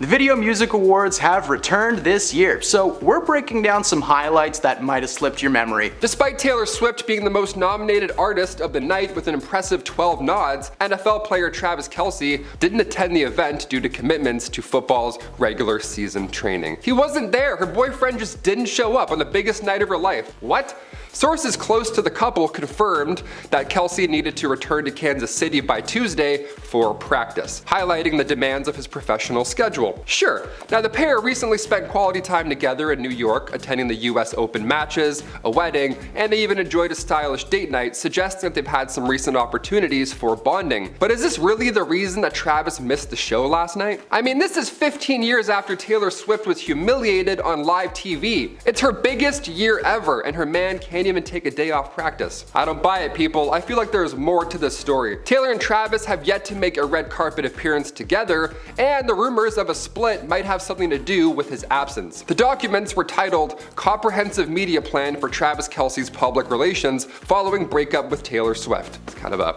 The Video Music Awards have returned this year, so we're breaking down some highlights that might have slipped your memory. Despite Taylor Swift being the most nominated artist of the night with an impressive 12 nods, NFL player Travis Kelce didn't attend the event due to commitments to football's regular season training. He wasn't there, her boyfriend just didn't show up on the biggest night of her life. What? Sources close to the couple confirmed that Kelce needed to return to Kansas City by Tuesday for practice, highlighting the demands of his professional schedule. Sure, now the pair recently spent quality time together in New York, attending the US Open matches, a wedding, and they even enjoyed a stylish date night, suggesting that they've had some recent opportunities for bonding. But is this really the reason that Travis missed the show last night? I mean, this is 15 years after Taylor Swift was humiliated on live TV. It's her biggest year ever, and her man can't even take a day off practice. I don't buy it, people. I feel like there's more to this story. Taylor and Travis have yet to make a red carpet appearance together, and the rumors of a split might have something to do with his absence. The documents were titled Comprehensive Media Plan for Travis Kelce's Public Relations Following Breakup with Taylor Swift. It's kind of a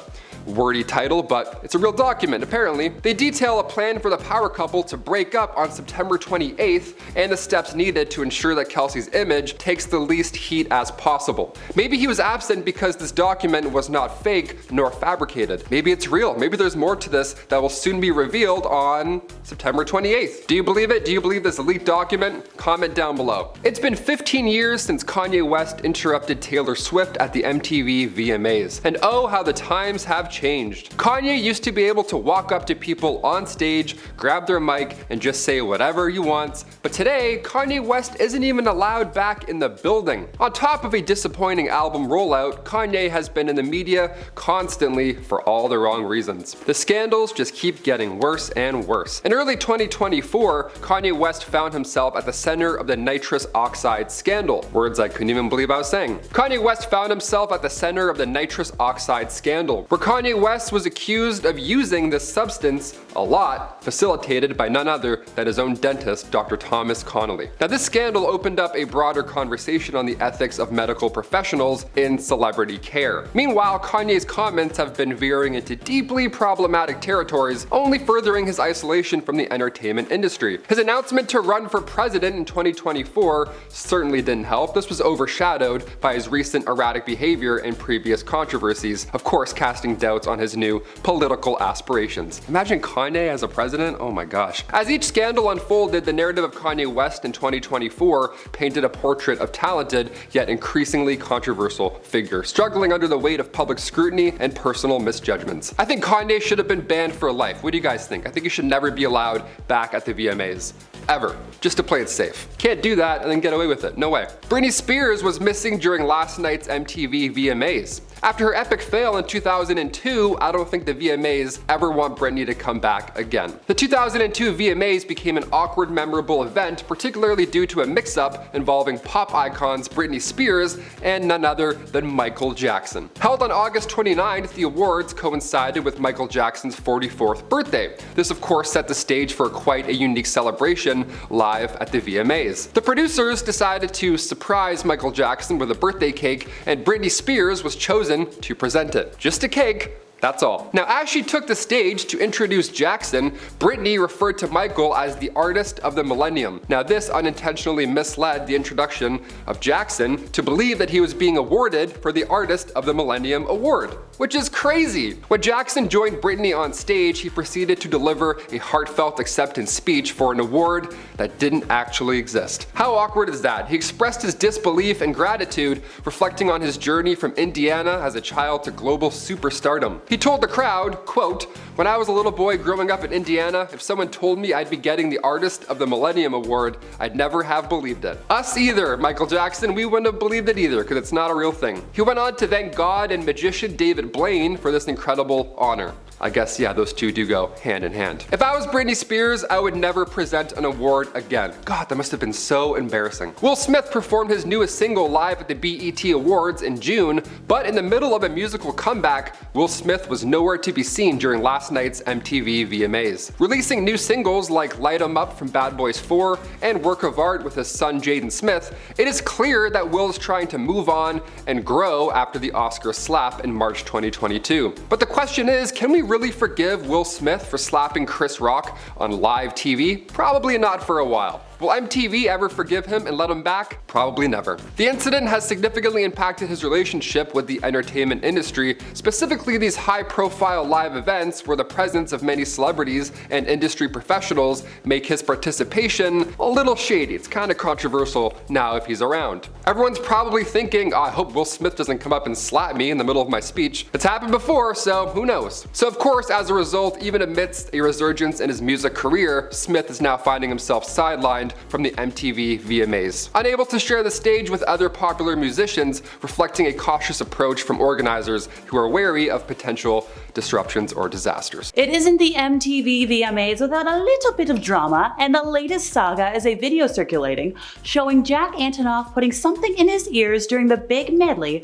wordy title, but it's a real document apparently. They detail a plan for the power couple to break up on September 28th and the steps needed to ensure that Kelce's image takes the least heat as possible. Maybe he was absent because this document was not fake nor fabricated. Maybe it's real. Maybe there's more to this that will soon be revealed on September 28th. Do you believe it? Do you believe this leaked document? Comment down below. It's been 15 years since Kanye West interrupted Taylor Swift at the MTV VMAs. And oh, how the times have changed. Kanye used to be able to walk up to people on stage, grab their mic, and just say whatever he wants, but today, Kanye West isn't even allowed back in the building. On top of a disappointing album rollout, Kanye has been in the media constantly for all the wrong reasons. The scandals just keep getting worse and worse. In early 2024, Kanye West found himself at the center of the nitrous oxide scandal. Words I couldn't even believe I was saying. Kanye West found himself at the center of the nitrous oxide scandal, where Kanye West was accused of using this substance a lot, facilitated by none other than his own dentist, Dr. Thomas Connolly. Now, this scandal opened up a broader conversation on the ethics of medical professionals in celebrity care. Meanwhile, Kanye's comments have been veering into deeply problematic territories, only furthering his isolation from the entertainment industry. His announcement to run for president in 2024 certainly didn't help. This was overshadowed by his recent erratic behavior and previous controversies, of course casting doubts on his new political aspirations. Imagine Kanye as a president? Oh my gosh. As each scandal unfolded, the narrative of Kanye West in 2024 painted a portrait of talented yet increasingly controversial figure, struggling under the weight of public scrutiny and personal misjudgments. I think Kanye should have been banned for life. What do you guys think? I think he should never be allowed back at the VMAs. Ever. Just to play it safe. Can't do that and then get away with it. No way. Britney Spears was missing during last night's MTV VMAs. After her epic fail in 2002, I don't think the VMAs ever want Britney to come back again. The 2002 VMAs became an awkward, memorable event, particularly due to a mix-up involving pop icons Britney Spears and none other than Michael Jackson. Held on August 29th, the awards coincided with Michael Jackson's 44th birthday. This of course set the stage for quite a unique celebration live at the VMAs. The producers decided to surprise Michael Jackson with a birthday cake, and Britney Spears was chosen to present it. Just a cake. That's all. Now, as she took the stage to introduce Jackson, Britney referred to Michael as the artist of the millennium. Now, this unintentionally misled the introduction of Jackson to believe that he was being awarded for the Artist of the Millennium Award, which is crazy. When Jackson joined Britney on stage, he proceeded to deliver a heartfelt acceptance speech for an award that didn't actually exist. How awkward is that? He expressed his disbelief and gratitude, reflecting on his journey from Indiana as a child to global superstardom. He told the crowd, quote, "When I was a little boy growing up in Indiana, if someone told me I'd be getting the Artist of the Millennium Award, I'd never have believed it." Us either, Michael Jackson, we wouldn't have believed it either, because it's not a real thing. He went on to thank God and magician David Blaine for this incredible honor. I guess, yeah, those two do go hand in hand. If I was Britney Spears, I would never present an award again. God, that must have been so embarrassing. Will Smith performed his newest single live at the BET Awards in June, but in the middle of a musical comeback, Will Smith was nowhere to be seen during last night's MTV VMAs. Releasing new singles like Light 'Em Up from Bad Boys 4 and Work of Art with his son Jaden Smith, it is clear that Will is trying to move on and grow after the Oscar slap in March 2022. But the question is, can we really forgive Will Smith for slapping Chris Rock on live TV? Probably not for a while. Will MTV ever forgive him and let him back? Probably never. The incident has significantly impacted his relationship with the entertainment industry, specifically these high-profile live events where the presence of many celebrities and industry professionals make his participation a little shady. It's kind of controversial now if he's around. Everyone's probably thinking, oh, I hope Will Smith doesn't come up and slap me in the middle of my speech. It's happened before, so who knows? So of course, as a result, even amidst a resurgence in his music career, Smith is now finding himself sidelined from the MTV VMAs. Unable to share the stage with other popular musicians, reflecting a cautious approach from organizers who are wary of potential disruptions or disasters. It isn't the MTV VMAs without a little bit of drama, and the latest saga is a video circulating showing Jack Antonoff putting something in his ears during the big medley.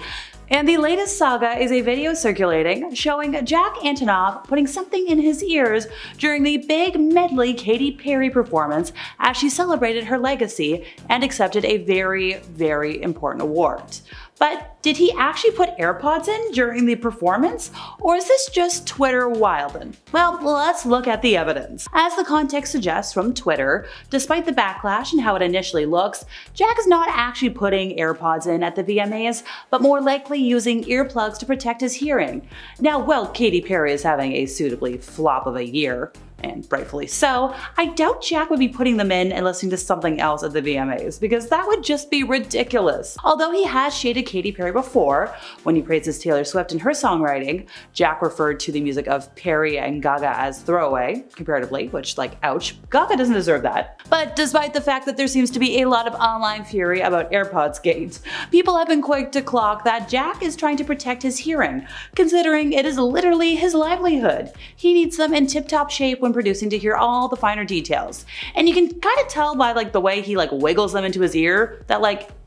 And the latest saga is a video circulating showing Jack Antonoff putting something in his ears during the big medley Katy Perry performance as she celebrated her legacy and accepted a very, very important award. But did he actually put AirPods in during the performance? Or is this just Twitter wildin'? Well, let's look at the evidence. As the context suggests from Twitter, despite the backlash and how it initially looks, Jack is not actually putting AirPods in at the VMAs, but more likely using earplugs to protect his hearing. Now, while Katy Perry is having a suitably flop of a year, and rightfully so, I doubt Jack would be putting them in and listening to something else at the VMAs, because that would just be ridiculous. Although he has shaded Katy Perry before, when he praises Taylor Swift and her songwriting, Jack referred to the music of Perry and Gaga as throwaway, comparatively, which, like, ouch, Gaga doesn't deserve that. But despite the fact that there seems to be a lot of online fury about AirPods gate, people have been quick to clock that Jack is trying to protect his hearing, considering it is literally his livelihood. He needs them in tip-top shape when producing to hear all the finer details. And you can kind of tell by the way he wiggles them into his ear that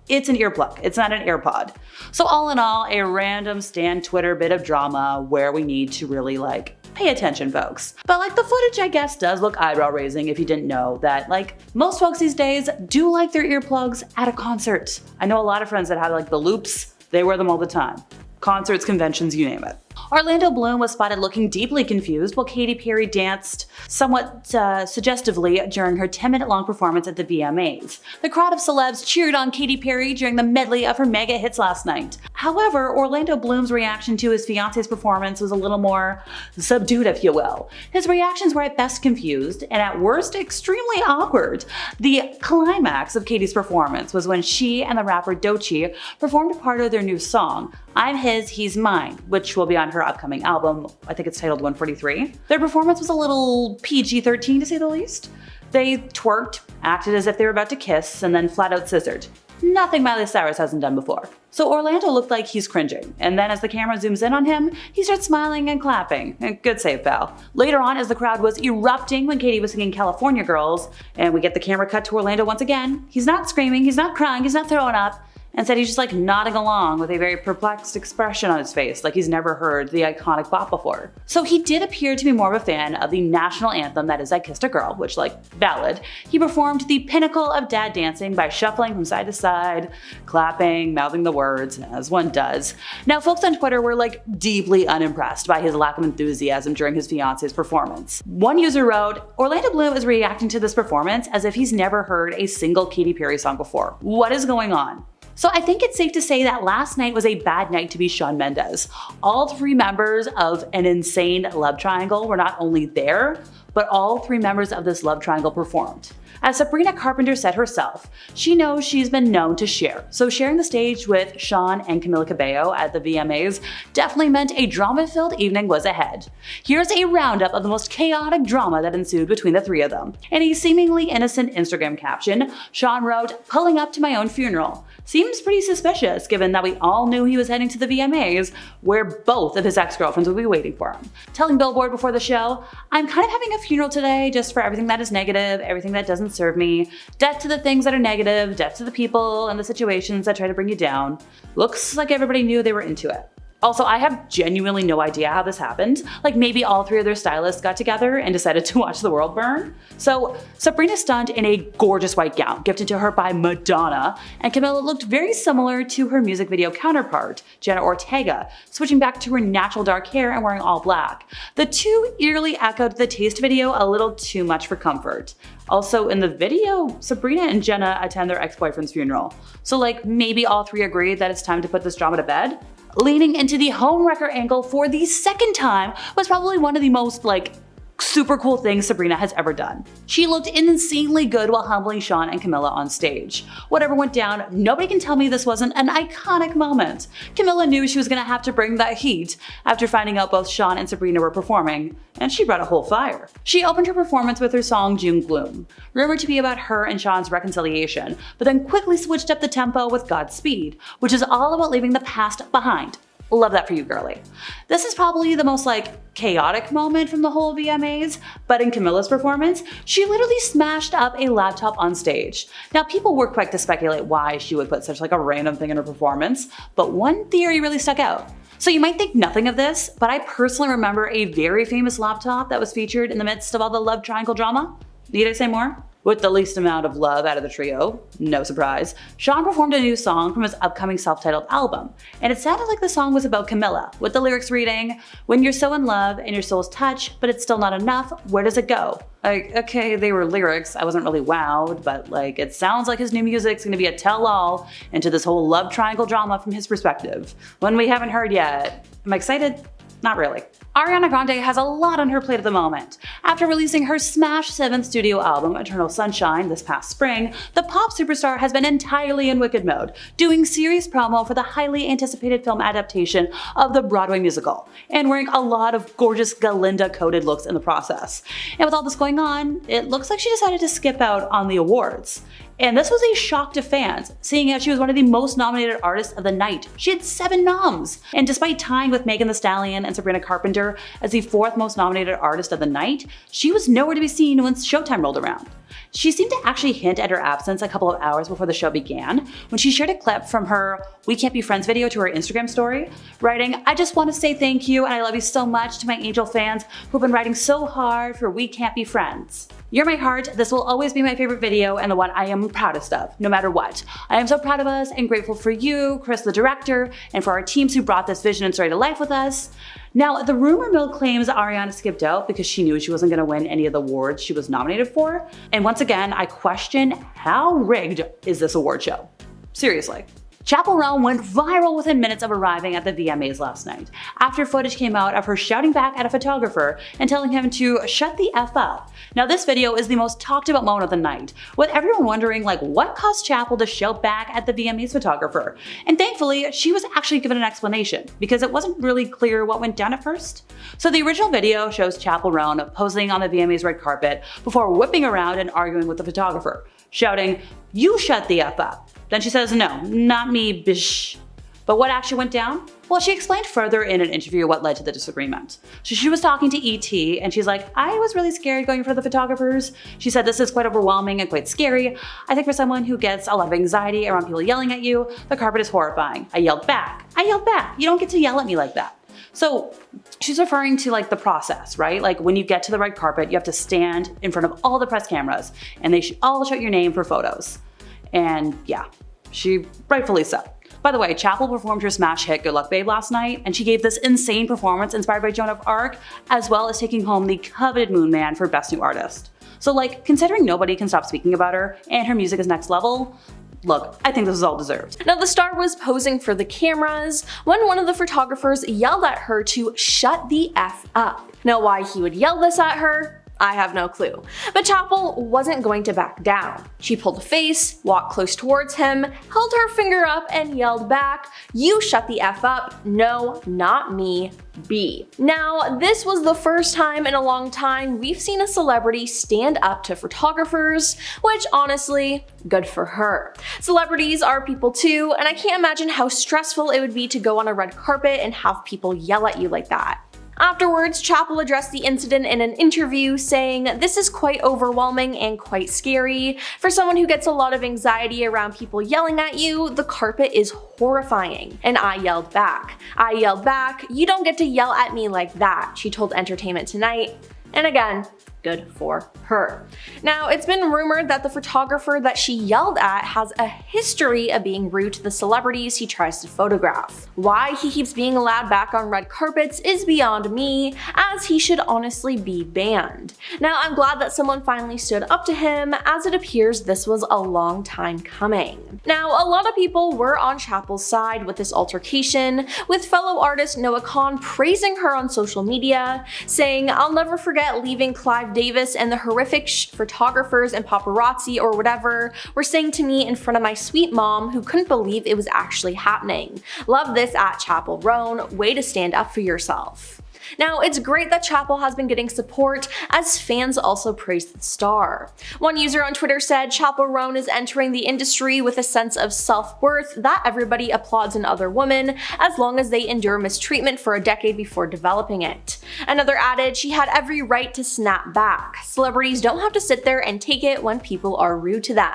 it's an earplug, it's not an AirPod. So all in all, a random Stan Twitter bit of drama where we need to really pay attention, folks. But the footage, I guess, does look eyebrow raising if you didn't know that most folks these days do like their earplugs at a concert. I know a lot of friends that have the loops, they wear them all the time. Concerts, conventions, you name it. Orlando Bloom was spotted looking deeply confused while Katy Perry danced somewhat suggestively during her 10-minute-long performance at the VMAs. The crowd of celebs cheered on Katy Perry during the medley of her mega hits last night. However, Orlando Bloom's reaction to his fiance's performance was a little more subdued, if you will. His reactions were at best confused and at worst extremely awkward. The climax of Katy's performance was when she and the rapper Doechii performed a part of their new song, I'm His, He's Mine, which will be on her upcoming album. I think it's titled 143. Their performance was a little PG-13 to say the least. They twerked, acted as if they were about to kiss, and then flat out scissored. Nothing Miley Cyrus hasn't done before. So Orlando looked like he's cringing, and then as the camera zooms in on him, he starts smiling and clapping. Good save, pal. Later on, as the crowd was erupting when Katy was singing California Girls, and we get the camera cut to Orlando once again, he's not screaming, he's not crying, he's not throwing up. Instead, he's just nodding along with a very perplexed expression on his face, like he's never heard the iconic bop before. So he did appear to be more of a fan of the national anthem that is I Kissed a Girl, which, valid. He performed the pinnacle of dad dancing by shuffling from side to side, clapping, mouthing the words, as one does. Now, folks on Twitter were deeply unimpressed by his lack of enthusiasm during his fiance's performance. One user wrote, Orlando Bloom is reacting to this performance as if he's never heard a single Katy Perry song before. What is going on? So I think it's safe to say that last night was a bad night to be Shawn Mendes. All three members of an insane love triangle were not only there, but all three members of this love triangle performed. As Sabrina Carpenter said herself, she knows she's been known to share, so sharing the stage with Shawn and Camila Cabello at the VMAs definitely meant a drama-filled evening was ahead. Here's a roundup of the most chaotic drama that ensued between the three of them. In a seemingly innocent Instagram caption, Shawn wrote, "Pulling up to my own funeral." Seems pretty suspicious given that we all knew he was heading to the VMAs, where both of his ex-girlfriends would be waiting for him. Telling Billboard before the show, "I'm kind of having a funeral today just for everything that is negative, everything that doesn't serve me. Death to the things that are negative, death to the people and the situations that try to bring you down." Looks like everybody knew they were into it. Also, I have genuinely no idea how this happened. Like maybe all three of their stylists got together and decided to watch the world burn. So Sabrina stunned in a gorgeous white gown gifted to her by Madonna, and Camila looked very similar to her music video counterpart, Jenna Ortega, switching back to her natural dark hair and wearing all black. The two eerily echoed the Taste video a little too much for comfort. Also, in the video, Sabrina and Jenna attend their ex-boyfriend's funeral. So like maybe all three agreed that it's time to put this drama to bed? Leaning into the homewrecker angle for the second time was probably one of the most super cool things Sabrina has ever done. She looked insanely good while humbling Sean and Camila on stage. Whatever went down, nobody can tell me this wasn't an iconic moment. Camila knew she was gonna have to bring that heat after finding out both Sean and Sabrina were performing, and she brought a whole fire. She opened her performance with her song June Gloom, rumored to be about her and Sean's reconciliation, but then quickly switched up the tempo with Godspeed, which is all about leaving the past behind. Love that for you, girly. This is probably the most chaotic moment from the whole VMAs, but in Camila's performance, she literally smashed up a laptop on stage. Now people were quick to speculate why she would put such a random thing in her performance, but one theory really stuck out. So you might think nothing of this, but I personally remember a very famous laptop that was featured in the midst of all the love triangle drama. Need I say more? With the least amount of love out of the trio, no surprise, Sean performed a new song from his upcoming self-titled album, and it sounded like the song was about Camila, with the lyrics reading, "When you're so in love and your souls touch, but it's still not enough, where does it go?" Okay, they were lyrics, I wasn't really wowed, but it sounds like his new music's gonna be a tell-all into this whole love triangle drama from his perspective, one we haven't heard yet. Am I excited? Not really. Ariana Grande has a lot on her plate at the moment. After releasing her smash 7th studio album, Eternal Sunshine, this past spring, the pop superstar has been entirely in Wicked mode, doing serious promo for the highly anticipated film adaptation of the Broadway musical, and wearing a lot of gorgeous Galinda-coded looks in the process. And with all this going on, it looks like she decided to skip out on the awards. And this was a shock to fans, seeing as she was one of the most nominated artists of the night. She had 7 noms! And despite tying with Megan Thee Stallion and Sabrina Carpenter as the 4th most nominated artist of the night, she was nowhere to be seen once Showtime rolled around. She seemed to actually hint at her absence a couple of hours before the show began, when she shared a clip from her We Can't Be Friends video to her Instagram story, writing, "I just want to say thank you and I love you so much to my Angel fans who've been writing so hard for We Can't Be Friends. You're my heart, this will always be my favorite video and the one I am proudest of, no matter what. I am so proud of us and grateful for you, Chris the director, and for our teams who brought this vision and story to life with us." Now, the rumor mill claims Ariana skipped out because she knew she wasn't going to win any of the awards she was nominated for. And once again, I question how rigged is this award show? Seriously. Chappell Roan went viral within minutes of arriving at the VMAs last night, after footage came out of her shouting back at a photographer and telling him to shut the F up. Now this video is the most talked about moment of the night, with everyone wondering what caused Chappell to shout back at the VMAs photographer. And thankfully, she was actually given an explanation, because it wasn't really clear what went down at first. So the original video shows Chappell Roan posing on the VMAs red carpet before whipping around and arguing with the photographer, shouting, "You shut the F up." Then she says, "No, not me, bish." But what actually went down? Well, she explained further in an interview what led to the disagreement. So she was talking to ET and she's like, "I was really scared going for the photographers." She said, "This is quite overwhelming and quite scary. I think for someone who gets a lot of anxiety around people yelling at you, the carpet is horrifying." I yelled back. You don't get to yell at me like that. So she's referring to the process, right? When you get to the red carpet, you have to stand in front of all the press cameras and they should all shout your name for photos. And yeah, she rightfully so. By the way, Chappell performed her smash hit Good Luck Babe last night, and she gave this insane performance inspired by Joan of Arc, as well as taking home the coveted Moon Man for Best New Artist. So considering nobody can stop speaking about her, and her music is next level, look, I think this is all deserved. Now the star was posing for the cameras when one of the photographers yelled at her to shut the F up. Now why he would yell this at her, I have no clue. But Chappell wasn't going to back down. She pulled a face, walked close towards him, held her finger up and yelled back, "You shut the F up, no, not me, B." Now, this was the first time in a long time we've seen a celebrity stand up to photographers, which honestly, good for her. Celebrities are people too, and I can't imagine how stressful it would be to go on a red carpet and have people yell at you like that. Afterwards, Chappell addressed the incident in an interview, saying, "This is quite overwhelming and quite scary. For someone who gets a lot of anxiety around people yelling at you, the carpet is horrifying." And I yelled back, "You don't get to yell at me like that," she told Entertainment Tonight. And again, good for her. Now, it's been rumored that the photographer that she yelled at has a history of being rude to the celebrities he tries to photograph. Why he keeps being allowed back on red carpets is beyond me, as he should honestly be banned. Now, I'm glad that someone finally stood up to him, as it appears this was a long time coming. Now, a lot of people were on Chappell's side with this altercation, with fellow artist Noah Kahan praising her on social media, saying, "I'll never forget leaving Clive Davis and the horrific photographers and paparazzi or whatever were saying to me in front of my sweet mom, who couldn't believe it was actually happening. Love this at Chappell Roan, way to stand up for yourself." Now, it's great that Chappell has been getting support, as fans also praised the star. One user on Twitter said, "Chappell Roan is entering the industry with a sense of self-worth that everybody applauds in other women, as long as they endure mistreatment for a decade before developing it." Another added, "She had every right to snap back. Celebrities don't have to sit there and take it when people are rude to them."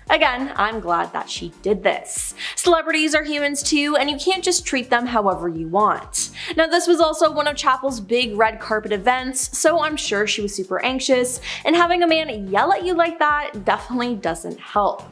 Again, I'm glad that she did this. Celebrities are humans too, and you can't just treat them however you want. Now, this was also one of Chappell's big red carpet events, so I'm sure she was super anxious, and having a man yell at you like that definitely doesn't help.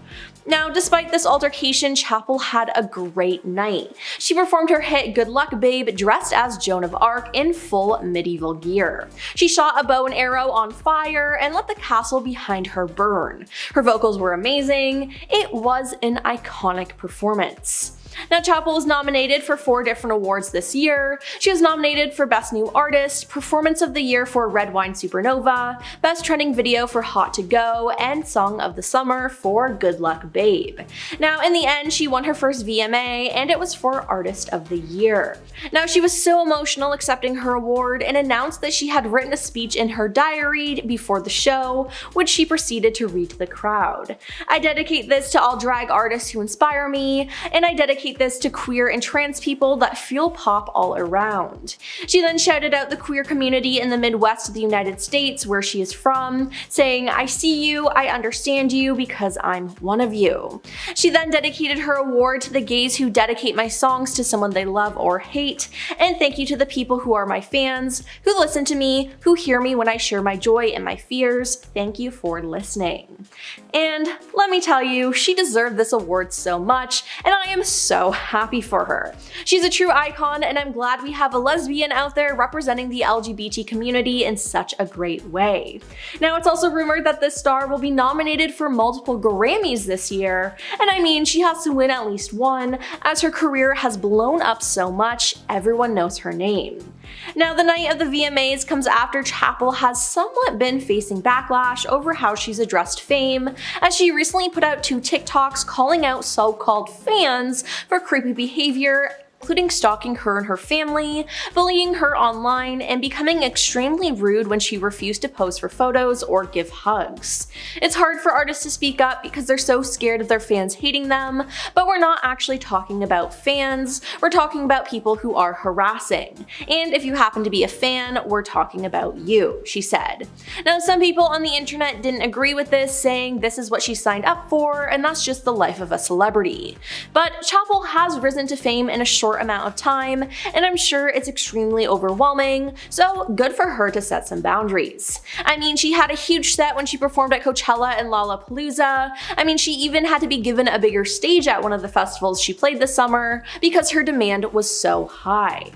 Now, despite this altercation, Chappell had a great night. She performed her hit Good Luck Babe dressed as Joan of Arc in full medieval gear. She shot a bow and arrow on fire and let the castle behind her burn. Her vocals were amazing. It was an iconic performance. Now, Chappell was nominated for 4 different awards this year. She was nominated for Best New Artist, Performance of the Year for Red Wine Supernova, Best Trending Video for Hot to Go, and Song of the Summer for Good Luck Babe. Now, in the end, she won her first VMA, and it was for Artist of the Year. Now, she was so emotional accepting her award and announced that she had written a speech in her diary before the show, which she proceeded to read to the crowd. "I dedicate this to all drag artists who inspire me, and I dedicate this to queer and trans people that fuel pop all around." She then shouted out the queer community in the Midwest of the United States, where she is from, saying, "I see you, I understand you, because I'm one of you." She then dedicated her award to the gays who dedicate my songs to someone they love or hate, and thank you to the people who are my fans, who listen to me, who hear me when I share my joy and my fears. Thank you for listening. And let me tell you, she deserved this award so much, and I am so happy for her. She's a true icon, and I'm glad we have a lesbian out there representing the LGBT community in such a great way. Now, it's also rumored that this star will be nominated for multiple Grammys this year, and I mean, she has to win at least one, as her career has blown up so much, everyone knows her name. Now, the night of the VMAs comes after Chappell has somewhat been facing backlash over how she's addressed fame, as she recently put out 2 TikToks calling out so-called fans for creepy behavior, including stalking her and her family, bullying her online, and becoming extremely rude when she refused to pose for photos or give hugs. It's hard for artists to speak up because they're so scared of their fans hating them, but we're not actually talking about fans, we're talking about people who are harassing. And if you happen to be a fan, we're talking about you, she said. Now, some people on the internet didn't agree with this, saying this is what she signed up for, and that's just the life of a celebrity. But Chappell has risen to fame in a short amount of time, and I'm sure it's extremely overwhelming, so good for her to set some boundaries. I mean, she had a huge set when she performed at Coachella and Lollapalooza. I mean, she even had to be given a bigger stage at one of the festivals she played this summer because her demand was so high.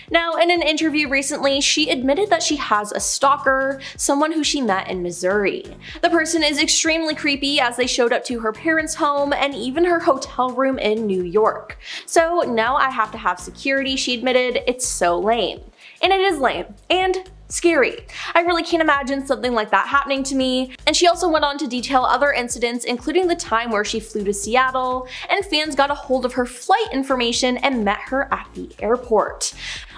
Now, in an interview recently, she admitted that she has a stalker, someone who she met in Missouri. The person is extremely creepy, as they showed up to her parents' home and even her hotel room in New York. "So now I have to have security," she admitted. "It's so lame." And it is lame. And scary. I really can't imagine something like that happening to me. And she also went on to detail other incidents, including the time where she flew to Seattle and fans got a hold of her flight information and met her at the airport.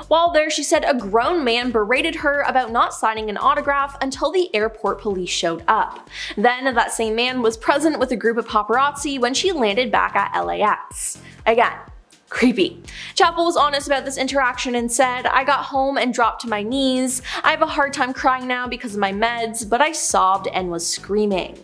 While there, she said a grown man berated her about not signing an autograph until the airport police showed up. Then that same man was present with a group of paparazzi when she landed back at LAX. Again, Creepy. Chappell was honest about this interaction and said, "I got home and dropped to my knees. I have a hard time crying now because of my meds, but I sobbed and was screaming."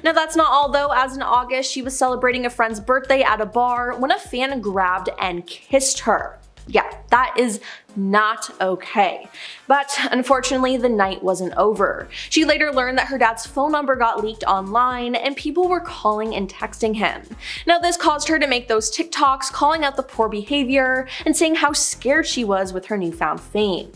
Now that's not all though, as in August she was celebrating a friend's birthday at a bar when a fan grabbed and kissed her. Yeah, that is not okay. But unfortunately, the night wasn't over. She later learned that her dad's phone number got leaked online and people were calling and texting him. Now this caused her to make those TikToks calling out the poor behavior and saying how scared she was with her newfound fame.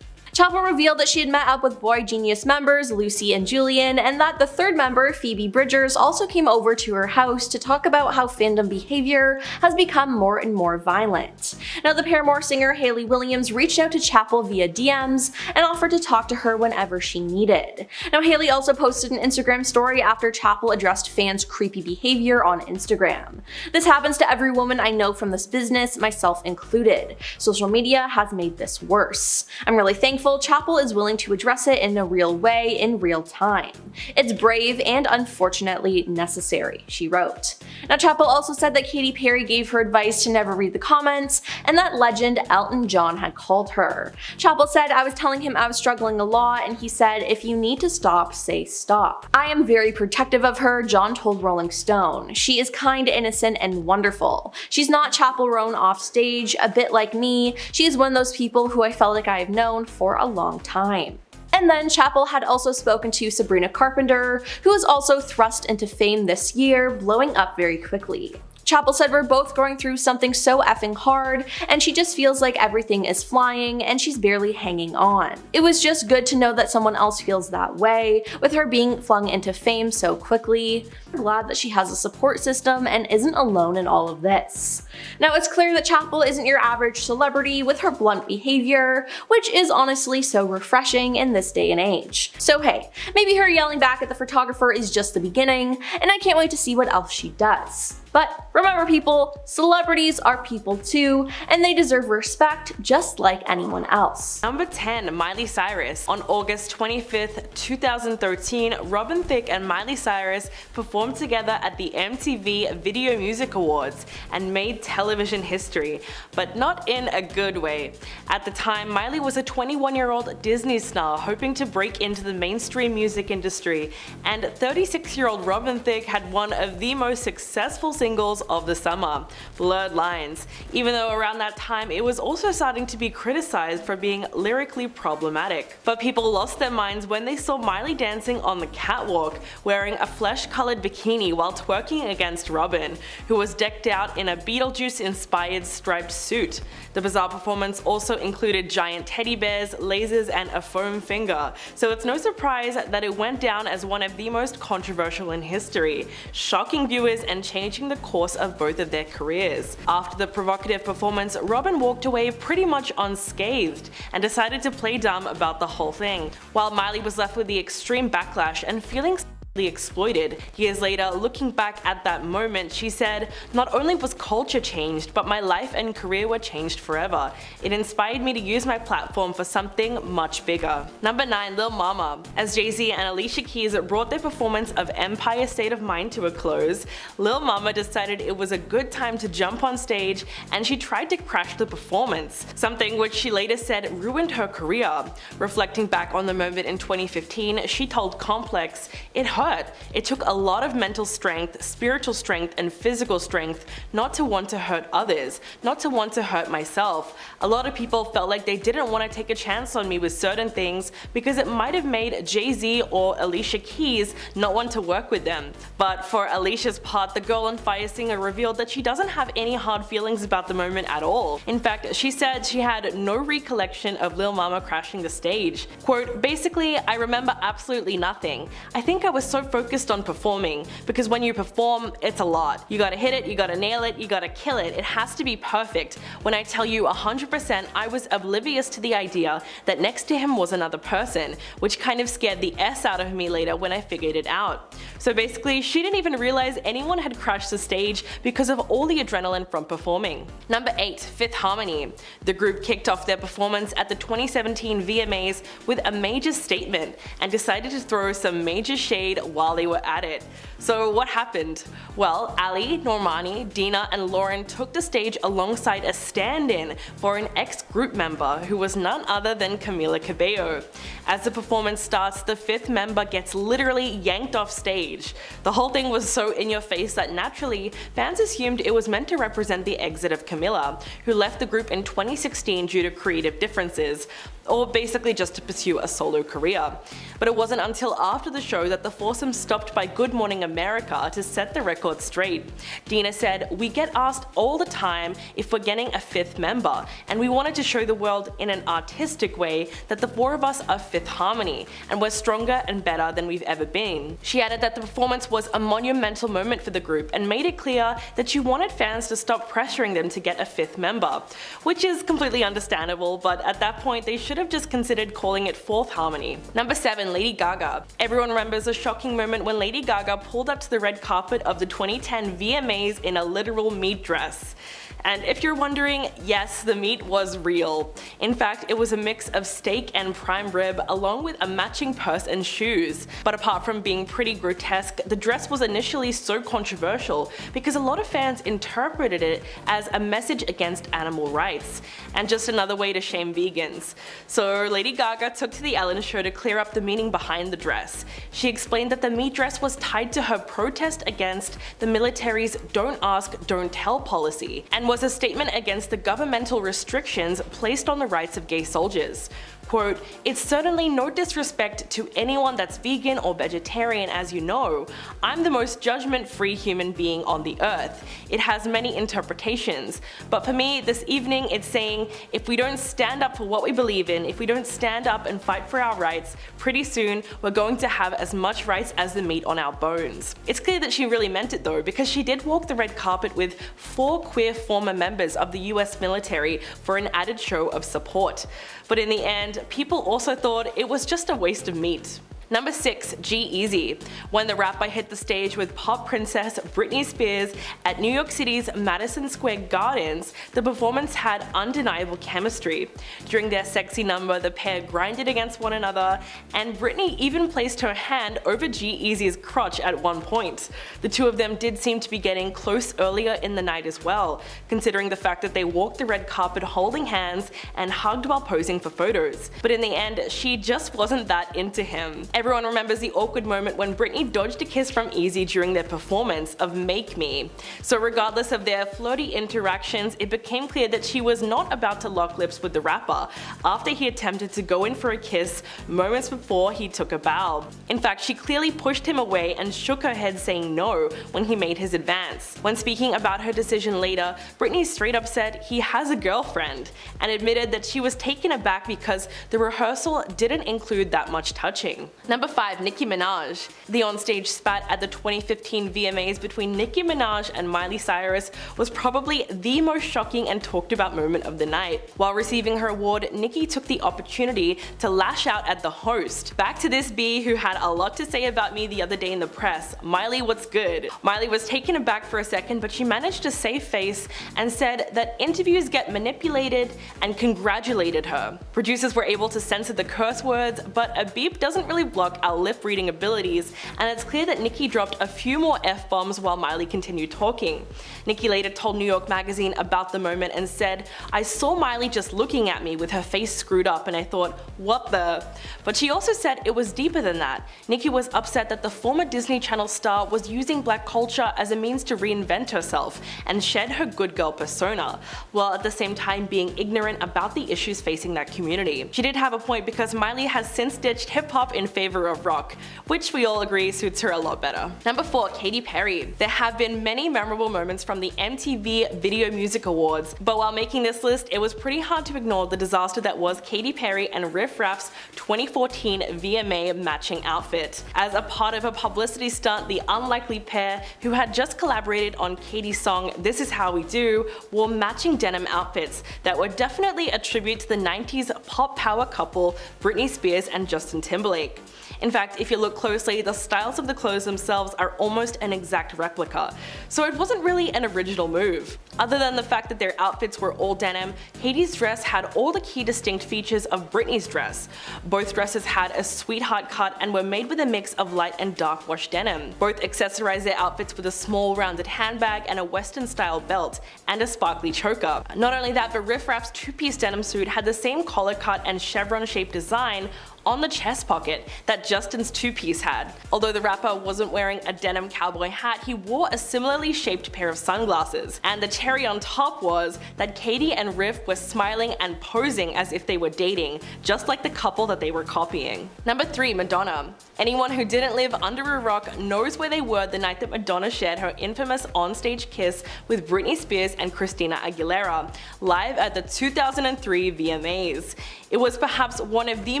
Chappell revealed that she had met up with Boy Genius members Lucy and Julian, and that the third member, Phoebe Bridgers, also came over to her house to talk about how fandom behavior has become more and more violent. Now the Paramore singer Hayley Williams reached out to Chappell via DMs and offered to talk to her whenever she needed. Now Hayley also posted an Instagram story after Chappell addressed fans' creepy behavior on Instagram. "This happens to every woman I know from this business, myself included. Social media has made this worse. I'm really thankful Chappell is willing to address it in a real way in real time. It's brave and unfortunately necessary," she wrote. Now Chappell also said that Katy Perry gave her advice to never read the comments and that legend Elton John had called her. Chappell said, "I was telling him I was struggling a lot and he said, if you need to stop, say stop. I am very protective of her," John told Rolling Stone. "She is kind, innocent, and wonderful. She's not Chappell Roan off stage, a bit like me. She is one of those people who I felt like I have known for a long time." And then Chappell had also spoken to Sabrina Carpenter, who was also thrust into fame this year, blowing up very quickly. Chappell said, "We're both going through something so effing hard, and she just feels like everything is flying and she's barely hanging on. It was just good to know that someone else feels that way, with her being flung into fame so quickly. I'm glad that she has a support system and isn't alone in all of this." Now it's clear that Chappell isn't your average celebrity with her blunt behavior, which is honestly so refreshing in this day and age. So hey, maybe her yelling back at the photographer is just the beginning, and I can't wait to see what else she does. But remember people, celebrities are people too, and they deserve respect just like anyone else. Number 10, Miley Cyrus. On August 25th, 2013, Robin Thicke and Miley Cyrus performed together at the MTV Video Music Awards and made television history, but not in a good way. At the time, Miley was a 21-year-old Disney star hoping to break into the mainstream music industry, and 36-year-old Robin Thicke had one of the most successful singles of the summer, Blurred Lines, even though around that time it was also starting to be criticized for being lyrically problematic. But people lost their minds when they saw Miley dancing on the catwalk, wearing a flesh-colored bikini while twerking against Robin, who was decked out in a Beetlejuice-inspired striped suit. The bizarre performance also included giant teddy bears, lasers, and a foam finger, so it's no surprise that it went down as one of the most controversial in history, shocking viewers and changing the course of both of their careers. After the provocative performance, Robin walked away pretty much unscathed and decided to play dumb about the whole thing, while Miley was left with the extreme backlash and feeling exploited. Years later, looking back at that moment, she said, "Not only was culture changed, but my life and career were changed forever. It inspired me to use my platform for something much bigger." Number 9, Lil Mama. As Jay-Z and Alicia Keys brought their performance of Empire State of Mind to a close, Lil Mama decided it was a good time to jump on stage, and she tried to crash the performance, something which she later said ruined her career. Reflecting back on the moment in 2015, she told Complex, "It hurt. It took a lot of mental strength, spiritual strength, and physical strength not to want to hurt others, not to want to hurt myself. A lot of people felt like they didn't want to take a chance on me with certain things because it might have made Jay-Z or Alicia Keys not want to work with them." But for Alicia's part, the Girl on Fire singer revealed that she doesn't have any hard feelings about the moment at all. In fact, she said she had no recollection of Lil Mama crashing the stage. Quote, "Basically, I remember absolutely nothing. I think I was so focused on performing, because when you perform, it's a lot. You gotta hit it, you gotta nail it, you gotta kill it. It has to be perfect. When I tell you 100%, I was oblivious to the idea that next to him was another person, which kind of scared the S out of me later when I figured it out." So basically, she didn't even realize anyone had crashed the stage because of all the adrenaline from performing. Number 8, Fifth Harmony. The group kicked off their performance at the 2017 VMAs with a major statement and decided to throw some major shade made while they were at it. So what happened? Well, Ali, Normani, Dina, and Lauren took the stage alongside a stand-in for an ex-group member who was none other than Camila Cabello. As the performance starts, the fifth member gets literally yanked off stage. The whole thing was so in your face that naturally, fans assumed it was meant to represent the exit of Camila, who left the group in 2016 due to creative differences, or basically just to pursue a solo career. But it wasn't until after the show that the foursome stopped by Good Morning America to set the record straight. Dina said, "We get asked all the time if we're getting a fifth member, and we wanted to show the world in an artistic way that the four of us are fifth harmony, and we're stronger and better than we've ever been." She added that the performance was a monumental moment for the group and made it clear that she wanted fans to stop pressuring them to get a fifth member, which is completely understandable, but at that point they should have just considered calling it fourth harmony. Number 7. Lady Gaga. Everyone remembers a shocking moment when Lady Gaga pulled up to the red carpet of the 2010 VMAs in a literal meat dress. And if you're wondering, yes, the meat was real. In fact, it was a mix of steak and prime rib along with a matching purse and shoes. But apart from being pretty grotesque, the dress was initially so controversial because a lot of fans interpreted it as a message against animal rights and just another way to shame vegans. So Lady Gaga took to the Ellen Show to clear up the meaning behind the dress. She explained that the meat dress was tied to her protest against the military's "don't ask, don't tell" policy, and was a statement against the governmental restrictions placed on the rights of gay soldiers. Quote, "It's certainly no disrespect to anyone that's vegan or vegetarian, as you know. I'm the most judgment-free human being on the earth. It has many interpretations. But for me, this evening it's saying, if we don't stand up for what we believe in, if we don't stand up and fight for our rights, pretty soon we're going to have as much rights as the meat on our bones." It's clear that she really meant it though, because she did walk the red carpet with 4 queer former members of the US military for an added show of support. But in the end, people also thought it was just a waste of meat. Number 6. G-Eazy. When the rapper hit the stage with pop princess Britney Spears at New York City's Madison Square Gardens, the performance had undeniable chemistry. During their sexy number, the pair grinded against one another, and Britney even placed her hand over G-Eazy's crotch at one point. The two of them did seem to be getting close earlier in the night as well, considering the fact that they walked the red carpet holding hands and hugged while posing for photos. But in the end, she just wasn't that into him. Everyone remembers the awkward moment when Britney dodged a kiss from Eazy during their performance of Make Me. So regardless of their flirty interactions, it became clear that she was not about to lock lips with the rapper after he attempted to go in for a kiss moments before he took a bow. In fact, she clearly pushed him away and shook her head saying no when he made his advance. When speaking about her decision later, Britney straight up said he has a girlfriend and admitted that she was taken aback because the rehearsal didn't include that much touching. Number 5. Nicki Minaj. The onstage spat at the 2015 VMAs between Nicki Minaj and Miley Cyrus was probably the most shocking and talked about moment of the night. While receiving her award, Nicki took the opportunity to lash out at the host. "Back to this B who had a lot to say about me the other day in the press. Miley, what's good?" Miley was taken aback for a second, but she managed to save face and said that interviews get manipulated and congratulated her. Producers were able to censor the curse words, but a beep doesn't really block our lip reading abilities, and it's clear that Nicki dropped a few more F-bombs while Miley continued talking. Nicki later told New York Magazine about the moment and said, "I saw Miley just looking at me with her face screwed up and I thought, what the?" But she also said it was deeper than that. Nicki was upset that the former Disney Channel star was using black culture as a means to reinvent herself and shed her good girl persona, while at the same time being ignorant about the issues facing that community. She did have a point because Miley has since ditched hip-hop in favor of rock, which we all agree suits her a lot better. Number 4. Katy Perry. There have been many memorable moments from the MTV Video Music Awards, but while making this list, it was pretty hard to ignore the disaster that was Katy Perry and Riff Raff's 2014 VMA matching outfit. As a part of a publicity stunt, the unlikely pair, who had just collaborated on Katy's song This Is How We Do, wore matching denim outfits that were definitely a tribute to the 90s pop power couple Britney Spears and Justin Timberlake. In fact, if you look closely, the styles of the clothes themselves are almost an exact replica, so it wasn't really an original move. Other than the fact that their outfits were all denim, Heidi's dress had all the key distinct features of Britney's dress. Both dresses had a sweetheart cut and were made with a mix of light and dark wash denim. Both accessorized their outfits with a small rounded handbag and a western style belt, and a sparkly choker. Not only that, but Riff Raff's two-piece denim suit had the same collar cut and chevron shaped design on the chest pocket that Justin's two-piece had. Although the rapper wasn't wearing a denim cowboy hat, he wore a similarly shaped pair of sunglasses. And the cherry on top was that Katie and Riff were smiling and posing as if they were dating, just like the couple that they were copying. Number 3. Madonna. Anyone who didn't live under a rock knows where they were the night that Madonna shared her infamous onstage kiss with Britney Spears and Christina Aguilera, live at the 2003 VMAs. It was perhaps one of the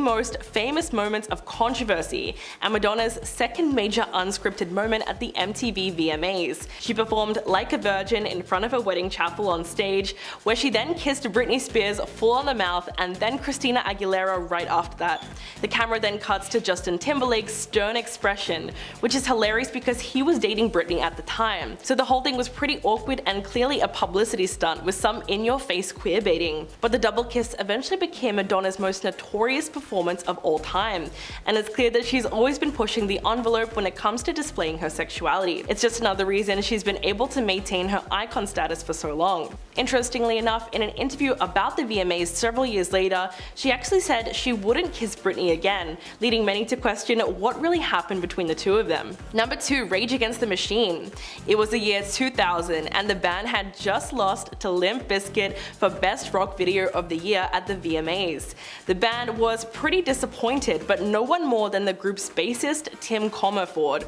most famous moments of controversy, and Madonna's second major unscripted moment at the MTV VMAs. She performed Like a Virgin in front of a wedding chapel on stage, where she then kissed Britney Spears full on the mouth and then Christina Aguilera right after that. The camera then cuts to Justin Timberlake's stern expression, which is hilarious because he was dating Britney at the time. So the whole thing was pretty awkward and clearly a publicity stunt with some in-your-face queerbaiting. But the double kiss eventually became Madonna's most notorious performance of all time, and it's clear that she's always been pushing the envelope when it comes to displaying her sexuality. It's just another reason she's been able to maintain her icon status for so long. Interestingly enough, in an interview about the VMAs several years later, she actually said she wouldn't kiss Britney again, leading many to question what really happened between the two of them. Number 2. Rage Against the Machine. It was the year 2000, and the band had just lost to Limp Bizkit for Best Rock Video of the Year at the VMAs. The band was pretty disappointed, but no one more than the group's bassist Tim Comerford.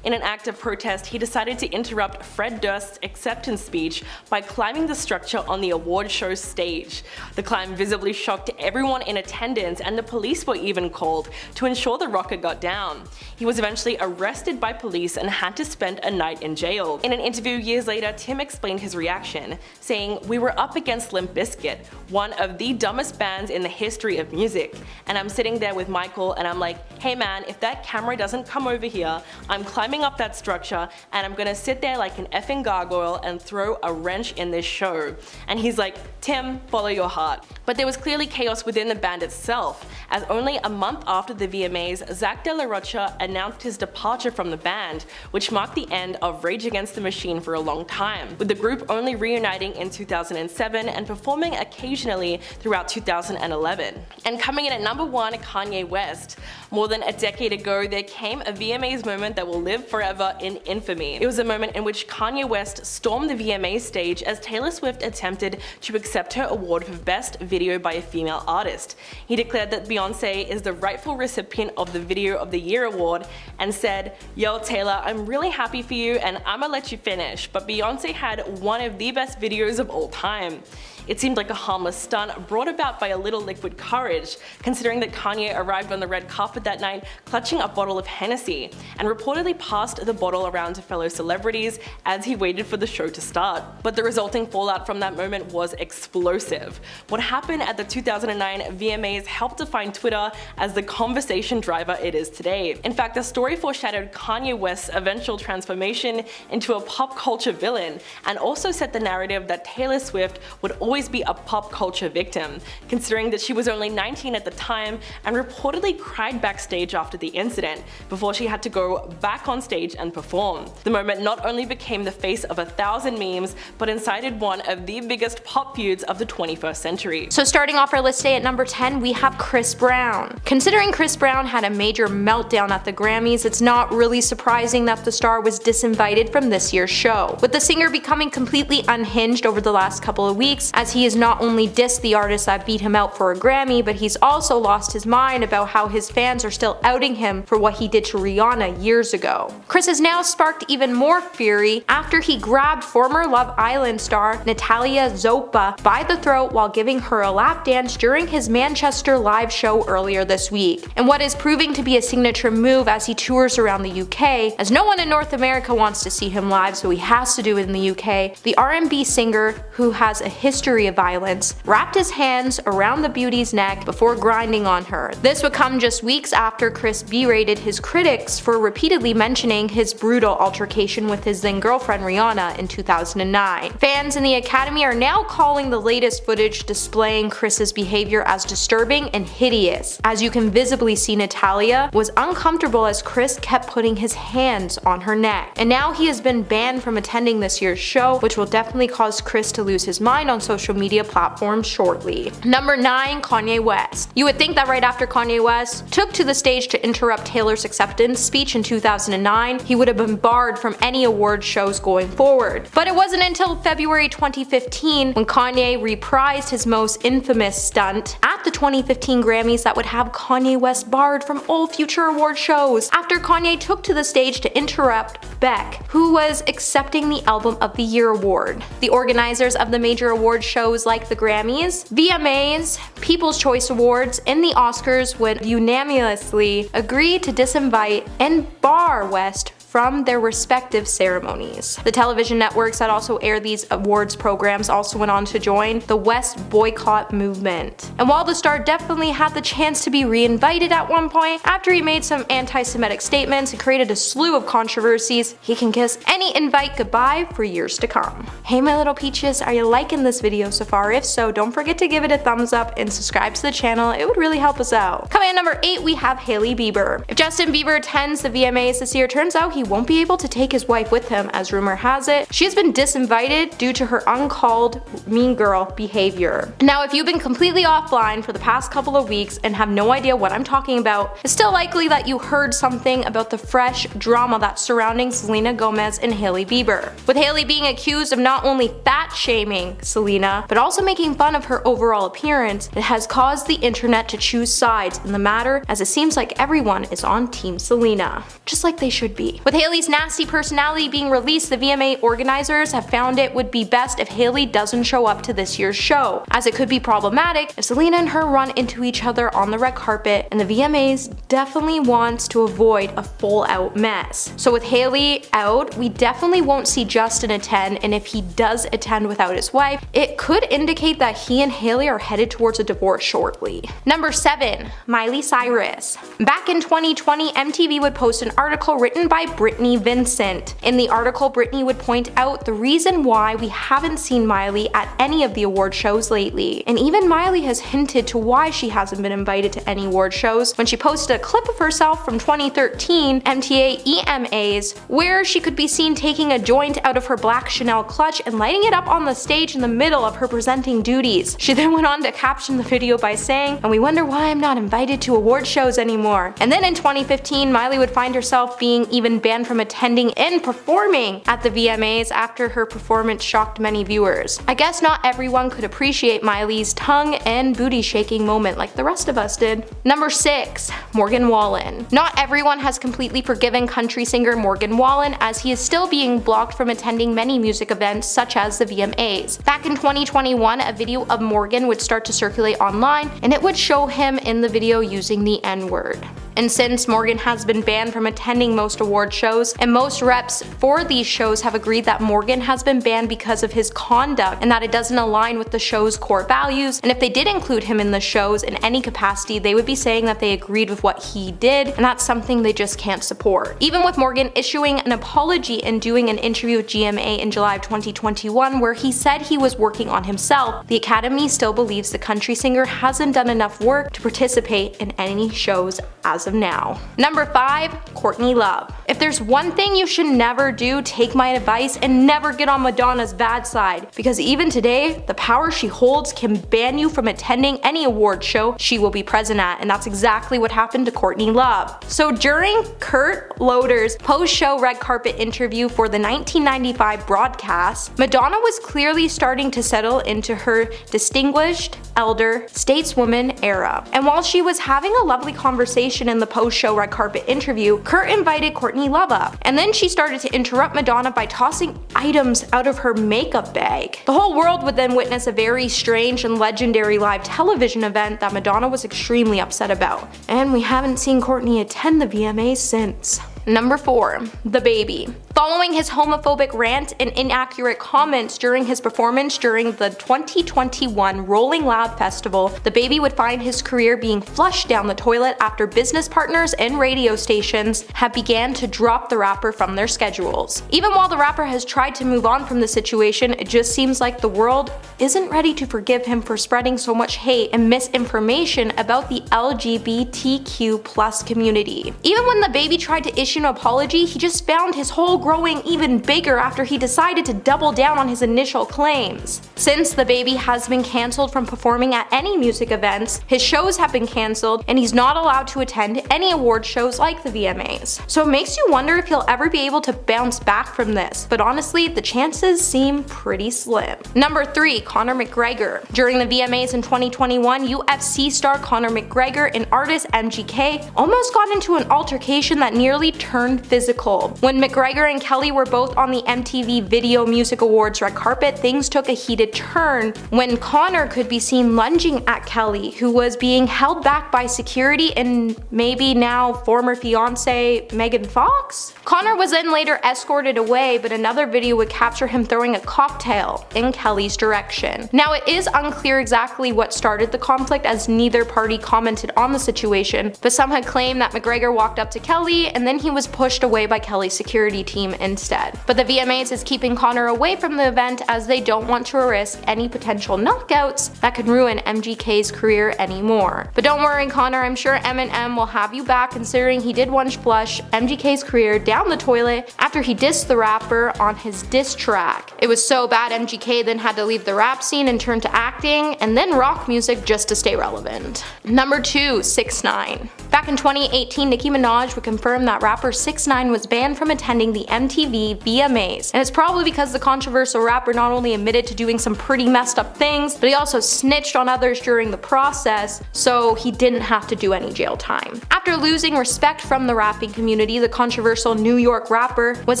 In an act of protest, he decided to interrupt Fred Durst's acceptance speech by climbing the structure on the award show stage. The climb visibly shocked everyone in attendance, and the police were even called to ensure the rocker got down. He was eventually arrested by police and had to spend a night in jail. In an interview years later, Tim explained his reaction, saying, "We were up against Limp Bizkit, one of the dumbest bands in the history of music, and I'm sitting there with Michael and I'm like, hey man, if that camera doesn't come over here, I'm climbing up that structure and I'm gonna sit there like an effing gargoyle and throw a wrench in this show." And he's like, "Tim, follow your heart." But there was clearly chaos within the band itself, as only a month after the VMAs, Zach De La Rocha announced his departure from the band, which marked the end of Rage Against the Machine for a long time, with the group only reuniting in 2007 and performing occasionally throughout 2011. And coming in at number 1, Kanye West. More than a decade ago, there came a VMAs moment that will live forever in infamy. It was a moment in which Kanye West stormed the VMA stage as Taylor Swift attempted to accept her award for Best Video by a Female Artist. He declared that Beyoncé is the rightful recipient of the Video of the Year award and said, "Yo Taylor, I'm really happy for you and I'ma let you finish, but Beyoncé had one of the best videos of all time." It seemed like a harmless stunt brought about by a little liquid courage, considering that Kanye arrived on the red carpet that night clutching a bottle of Hennessy, and reportedly passed the bottle around to fellow celebrities as he waited for the show to start. But the resulting fallout from that moment was explosive. What happened at the 2009 VMAs helped define Twitter as the conversation driver it is today. In fact, the story foreshadowed Kanye West's eventual transformation into a pop culture villain, and also set the narrative that Taylor Swift would always be a pop culture victim, considering that she was only 19 at the time and reportedly cried backstage after the incident, before she had to go back on stage and perform. The moment not only became the face of 1,000 memes, but incited one of the biggest pop feuds of the 21st century. So starting off our list today at number 10, we have Chris Brown. Considering Chris Brown had a major meltdown at the Grammys, it's not really surprising that the star was disinvited from this year's show, with the singer becoming completely unhinged over the last couple of weeks, as he has not only dissed the artist that beat him out for a Grammy, but he's also lost his mind about how his fans are still outing him for what he did to Rihanna years ago. show. Chris has now sparked even more fury after he grabbed former Love Island star Natalia Zopa by the throat while giving her a lap dance during his Manchester live show earlier this week. And what is proving to be a signature move as he tours around the UK, as no one in North America wants to see him live, so he has to do it in the UK, the R&B singer, who has a history of violence, wrapped his hands around the beauty's neck before grinding on her. This would come just weeks after Chris berated his critics for repeatedly mentioning his brutal altercation with his then girlfriend Rihanna in 2009. Fans in the Academy are now calling the latest footage displaying Chris's behavior as disturbing and hideous. As you can visibly see, Natalia was uncomfortable as Chris kept putting his hands on her neck. And now he has been banned from attending this year's show, which will definitely cause Chris to lose his mind on social media platforms shortly. Number 9. Kanye West. You would think that right after Kanye West took to the stage to interrupt Taylor's acceptance speech in 2009, he would have been barred from any award shows going forward. But it wasn't until February 2015 when Kanye reprised his most infamous stunt at the 2015 Grammys that would have Kanye West barred from all future award shows after Kanye took to the stage to interrupt Beck, who was accepting the Album of the Year award. The organizers of the major award shows like the Grammys, VMAs, People's Choice Awards, and the Oscars would unanimously agree to disinvite and bar West from their respective ceremonies. The television networks that also air these awards programs also went on to join the West boycott movement. And while the star definitely had the chance to be reinvited at one point, after he made some anti-Semitic statements and created a slew of controversies, he can kiss any invite goodbye for years to come. Hey my little peaches, are you liking this video so far? If so, don't forget to give it a thumbs up and subscribe to the channel, it would really help us out. Coming at number 8, we have Hailey Bieber. If Justin Bieber attends the VMAs this year, turns out he won't be able to take his wife with him, as rumor has it. She has been disinvited due to her uncalled mean girl behavior. Now, if you've been completely offline for the past couple of weeks and have no idea what I'm talking about, it's still likely that you heard something about the fresh drama that's surrounding Selena Gomez and Hailey Bieber. With Hailey being accused of not only fat shaming Selena, but also making fun of her overall appearance, it has caused the internet to choose sides in the matter, as it seems like everyone is on Team Selena. Just like they should be. With Hailey's nasty personality being released, the VMA organizers have found it would be best if Hailey doesn't show up to this year's show, as it could be problematic if Selena and her run into each other on the red carpet, and the VMAs definitely wants to avoid a full-out mess. So with Hailey out, we definitely won't see Justin attend, and if he does attend without his wife, it could indicate that he and Hailey are headed towards a divorce shortly. Number 7. Miley Cyrus. Back in 2020, MTV would post an article written by Brittany Vincent. In the article, Brittany would point out the reason why we haven't seen Miley at any of the award shows lately. And even Miley has hinted to why she hasn't been invited to any award shows when she posted a clip of herself from 2013 MTA VMAs where she could be seen taking a joint out of her black Chanel clutch and lighting it up on the stage in the middle of her presenting duties. She then went on to caption the video by saying, "And we wonder why I'm not invited to award shows anymore." And then in 2015, Miley would find herself being even banned from attending and performing at the VMAs after her performance shocked many viewers. I guess not everyone could appreciate Miley's tongue and booty shaking moment like the rest of us did. Number 6. Morgan Wallen. Not everyone has completely forgiven country singer Morgan Wallen, as he is still being blocked from attending many music events such as the VMAs. Back in 2021, a video of Morgan would start to circulate online, and it would show him in the video using the N-word. And since Morgan has been banned from attending most award shows, and most reps for these shows have agreed that Morgan has been banned because of his conduct and that it doesn't align with the show's core values, and if they did include him in the shows in any capacity, they would be saying that they agreed with what he did, and that's something they just can't support. Even with Morgan issuing an apology and doing an interview with GMA in July of 2021 where he said he was working on himself, the Academy still believes the country singer hasn't done enough work to participate in any shows as of now. Number 5. Courtney Love. If there's one thing you should never do, take my advice and never get on Madonna's bad side, because even today, the power she holds can ban you from attending any award show she will be present at, and that's exactly what happened to Courtney Love. So during Kurt Loder's post-show red carpet interview for the 1995 broadcast, Madonna was clearly starting to settle into her distinguished elder stateswoman era. And while she was having a lovely conversation in in the post-show red carpet interview, Kurt invited Courtney Love up, and then she started to interrupt Madonna by tossing items out of her makeup bag. The whole world would then witness a very strange and legendary live television event that Madonna was extremely upset about. And we haven't seen Courtney attend the VMAs since. Number 4. The Baby. Following his homophobic rant and inaccurate comments during his performance during the 2021 Rolling Loud Festival, the Baby would find his career being flushed down the toilet after business partners and radio stations have began to drop the rapper from their schedules. Even while the rapper has tried to move on from the situation, it just seems like the world isn't ready to forgive him for spreading so much hate and misinformation about the LGBTQ+ community. Even when the Baby tried to issue an apology, he just found his hole growing even bigger after he decided to double down on his initial claims. Since the Baby has been cancelled from performing at any music events, his shows have been cancelled, and he's not allowed to attend any award shows like the VMAs. So it makes you wonder if he'll ever be able to bounce back from this, but honestly, the chances seem pretty slim. Number 3. Conor McGregor. During the VMAs in 2021, UFC star Conor McGregor and artist MGK almost got into an altercation that nearly turned physical. When McGregor and Kelly were both on the MTV Video Music Awards red carpet, things took a heated turn when Conor could be seen lunging at Kelly, who was being held back by security and maybe now former fiance Megan Fox? Conor was then later escorted away, but another video would capture him throwing a cocktail in Kelly's direction. Now, it is unclear exactly what started the conflict, as neither party commented on the situation, but some had claimed that McGregor walked up to Kelly and then he was pushed away by Kelly's security team instead. But the VMAs is keeping Conor away from the event as they don't want to risk any potential knockouts that could ruin MGK's career anymore. But don't worry, Conor, I'm sure Eminem will have you back, considering he did once flush MGK's career down the toilet after he dissed the rapper on his diss track. It was so bad MGK then had to leave the rap scene and turn to acting and then rock music just to stay relevant. Number 2. 6ix9ine. Back in 2018, Nicki Minaj would confirm that rapper 6ix9ine was banned from attending the MTV VMAs, and it's probably because the controversial rapper not only admitted to doing some pretty messed up things, but he also snitched on others during the process, so he didn't have to do any jail time. After losing respect from the rapping community, the controversial New York rapper was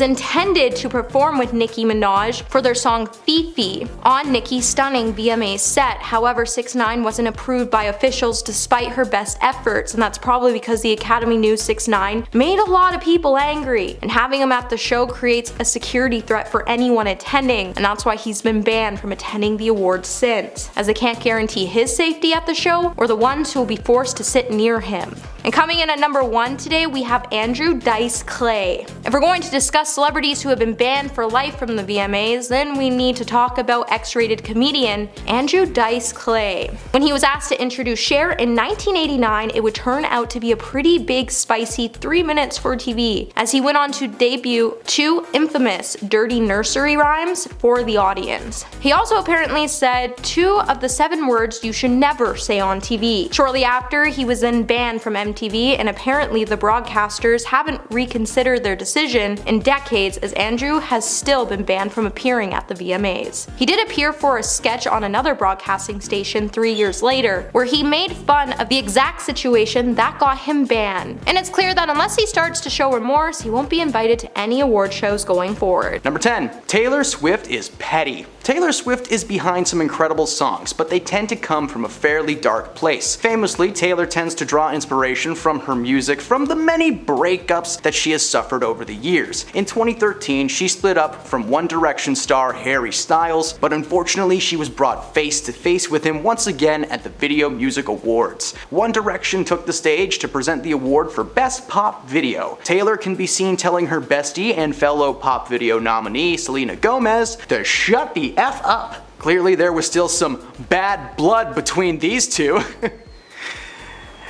intended to perform with Nicki Minaj for their song Fifi on Nicki's stunning VMA set. However, 6ix9ine wasn't approved by officials despite her best efforts, and that's probably because the Academy knew 6ix9ine made a lot of people angry, and having him at the show creates a security threat for anyone attending, and that's why he's been banned from attending the awards since, as they can't guarantee his safety at the show or the ones who will be forced to sit near him. And coming in at number 1 today, we have Andrew Dice Clay. If we're going to discuss celebrities who have been banned for life from the VMAs, then we need to talk about X-rated comedian Andrew Dice Clay. When he was asked to introduce Cher in 1989, it would turn out to be a pretty big spicy 3 minutes for TV, as he went on to debut 2 infamous dirty nursery rhymes for the audience. He also apparently said 2 of the 7 words you should never say on TV. Shortly after, he was then banned from MTV, and apparently the broadcasters haven't reconsidered their decision in decades, as Andrew has still been banned from appearing at the VMAs. He did appear for a sketch on another broadcasting station 3 years later, where he made fun of the exact situation that got him banned. And it's clear that unless he starts to show remorse, he won't be invited to any award shows going forward. Number 10. Taylor Swift is petty. Taylor Swift is behind some incredible songs, but they tend to come from a fairly dark place. Famously, Taylor tends to draw inspiration from her music from the many breakups that she has suffered over the years. In 2013, she split up from One Direction star Harry Styles, but unfortunately she was brought face to face with him once again at the Video Music Awards. One Direction took the stage to present the award for Best Pop Video. Taylor can be seen telling her bestie and fellow pop video nominee Selena Gomez to shut the F up. Clearly there was still some bad blood between these two.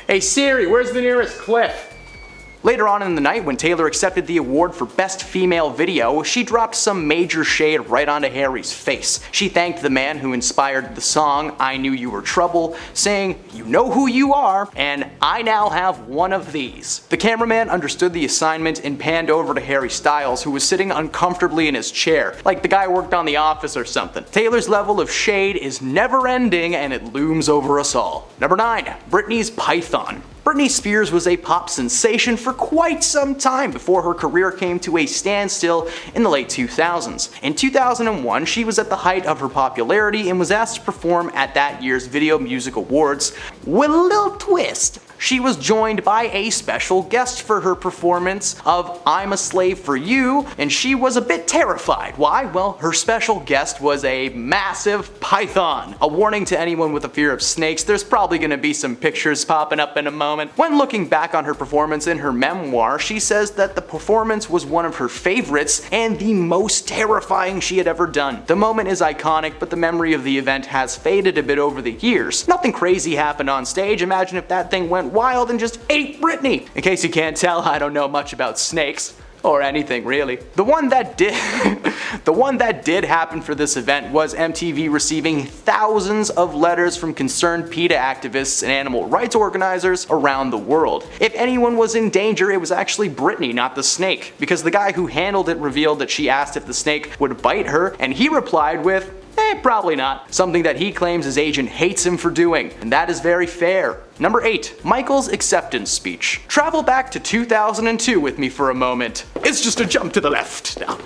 Hey Siri, where's the nearest cliff? Later on in the night, when Taylor accepted the award for Best Female Video, she dropped some major shade right onto Harry's face. She thanked the man who inspired the song I Knew You Were Trouble, saying, "You know who you are, and I now have one of these." The cameraman understood the assignment and panned over to Harry Styles, who was sitting uncomfortably in his chair, like the guy worked on The Office or something. Taylor's level of shade is never ending, and it looms over us all. Number 9. Britney's Python. Britney Spears was a pop sensation for quite some time before her career came to a standstill in the late 2000s. In 2001, she was at the height of her popularity and was asked to perform at that year's Video Music Awards with a little twist. She was joined by a special guest for her performance of I'm a Slave for You, and she was a bit terrified. Why? Well, her special guest was a massive python. A warning to anyone with a fear of snakes, there's probably going to be some pictures popping up in a moment. When looking back on her performance in her memoir, she says that the performance was one of her favorites and the most terrifying she had ever done. The moment is iconic, but the memory of the event has faded a bit over the years. Nothing crazy happened on stage. Imagine if that thing went wild and just ate Britney. In case you can't tell, I don't know much about snakes. Or anything really. The one that did happen for this event was MTV receiving thousands of letters from concerned PETA activists and animal rights organizers around the world. If anyone was in danger, it was actually Britney, not the snake, because the guy who handled it revealed that she asked if the snake would bite her, and he replied with, probably not. Something that he claims his agent hates him for doing, and that is very fair. Number 8. Michael's acceptance speech. Travel back to 2002 with me for a moment. It's just a jump to the left. No,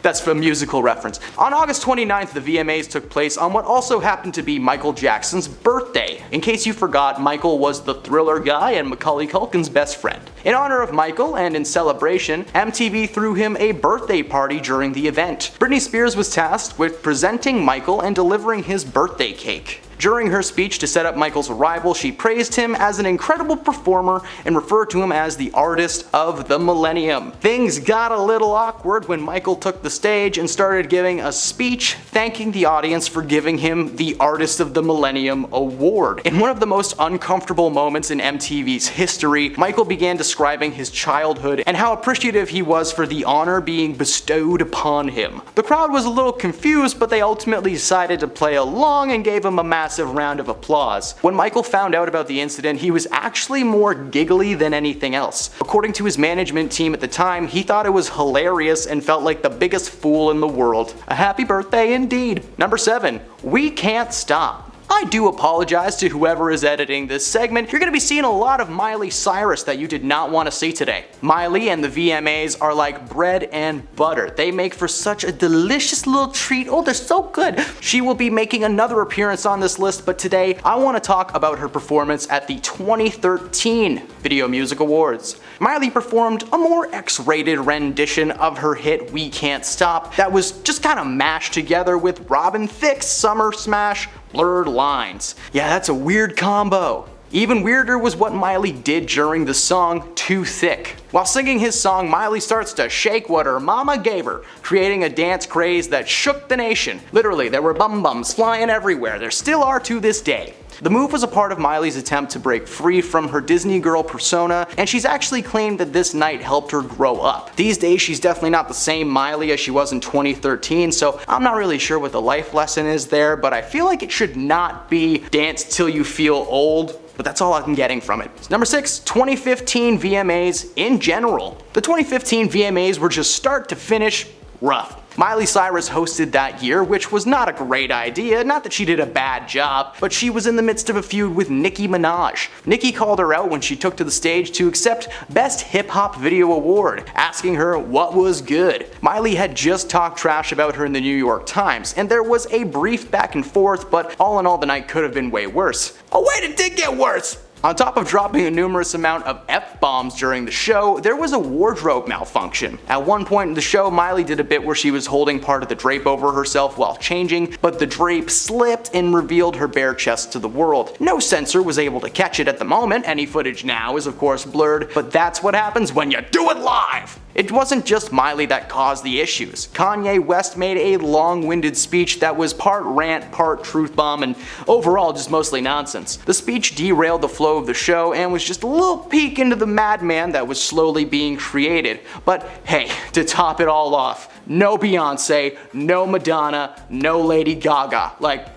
that's for a musical reference. On August 29th, the VMAs took place on what also happened to be Michael Jackson's birthday. In case you forgot, Michael was the Thriller guy and Macaulay Culkin's best friend. In honor of Michael and in celebration, MTV threw him a birthday party during the event. Britney Spears was tasked with presenting Michael and delivering his birthday cake. During her speech to set up Michael's arrival, she praised him as an incredible performer and referred to him as the artist of the millennium. Things got a little awkward when Michael took the stage and started giving a speech thanking the audience for giving him the Artist of the Millennium award. In one of the most uncomfortable moments in MTV's history, Michael began describing his childhood and how appreciative he was for the honor being bestowed upon him. The crowd was a little confused, but they ultimately decided to play along and gave him a massive round of applause. When Michael found out about the incident, he was actually more giggly than anything else. According to his management team at the time, he thought it was hilarious and felt like the biggest fool in the world. A happy birthday indeed. Number 7. We Can't Stop. I do apologize to whoever is editing this segment. You're going to be seeing a lot of Miley Cyrus that you did not want to see today. Miley and the VMAs are like bread and butter. They make for such a delicious little treat. Oh, they're so good. She will be making another appearance on this list, but today I want to talk about her performance at the 2013 Video Music Awards. Miley performed a more X-rated rendition of her hit We Can't Stop that was just kind of mashed together with Robin Thicke's summer smash Blurred Lines. Yeah, that's a weird combo. Even weirder was what Miley did during the song Too Thick. While singing his song, Miley starts to shake what her mama gave her, creating a dance craze that shook the nation. Literally, there were bum bums flying everywhere. There still are to this day. The move was a part of Miley's attempt to break free from her Disney girl persona, and she's actually claimed that this night helped her grow up. These days, she's definitely not the same Miley as she was in 2013, so I'm not really sure what the life lesson is there, but I feel like it should not be dance till you feel old. But that's all I'm getting from it. Number 6, 2015 VMAs in general. The 2015 VMAs were just start to finish rough. Miley Cyrus hosted that year, which was not a great idea. Not that she did a bad job, but she was in the midst of a feud with Nicki Minaj. Nicki called her out when she took to the stage to accept Best Hip Hop Video Award, asking her what was good. Miley had just talked trash about her in the New York Times, and there was a brief back and forth, but all in all the night could have been way worse. Oh wait, it did get worse! On top of dropping a numerous amount of F-bombs during the show, there was a wardrobe malfunction. At one point in the show, Miley did a bit where she was holding part of the drape over herself while changing, but the drape slipped and revealed her bare chest to the world. No censor was able to catch it at the moment. Any footage now is of course blurred, but that's what happens when you do it live! It wasn't just Miley that caused the issues. Kanye West made a long-winded speech that was part rant, part truth bomb, and overall just mostly nonsense. The speech derailed the flow of the show and was just a little peek into the madman that was slowly being created. But hey, to top it all off, no Beyonce, no Madonna, no Lady Gaga. Like,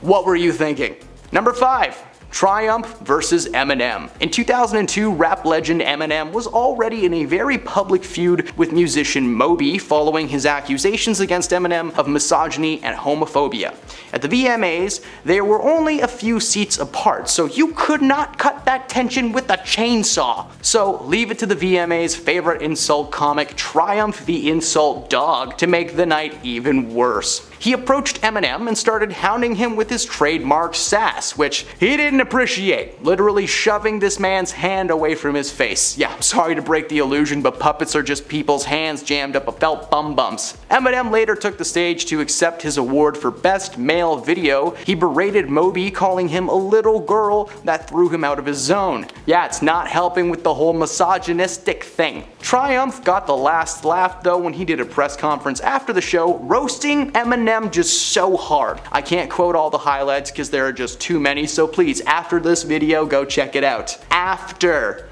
what were you thinking? Number 5. Triumph versus Eminem. In 2002, rap legend Eminem was already in a very public feud with musician Moby following his accusations against Eminem of misogyny and homophobia. At the VMAs, there were only a few seats apart, so you could not cut that tension with a chainsaw. So leave it to the VMA's favorite insult comic, Triumph the Insult Dog, to make the night even worse. He approached Eminem and started hounding him with his trademark sass, which he didn't appreciate, literally shoving this man's hand away from his face. Yeah, I'm sorry to break the illusion, but puppets are just people's hands jammed up a felt bum bumps. Eminem later took the stage to accept his award for Best Male Video. He berated Moby, calling him a little girl that threw him out of his zone. Yeah, it's not helping with the whole misogynistic thing. Triumph got the last laugh though when he did a press conference after the show, roasting Eminem just so hard. I can't quote all the highlights because there are just too many, so please, after this video, go check it out. After.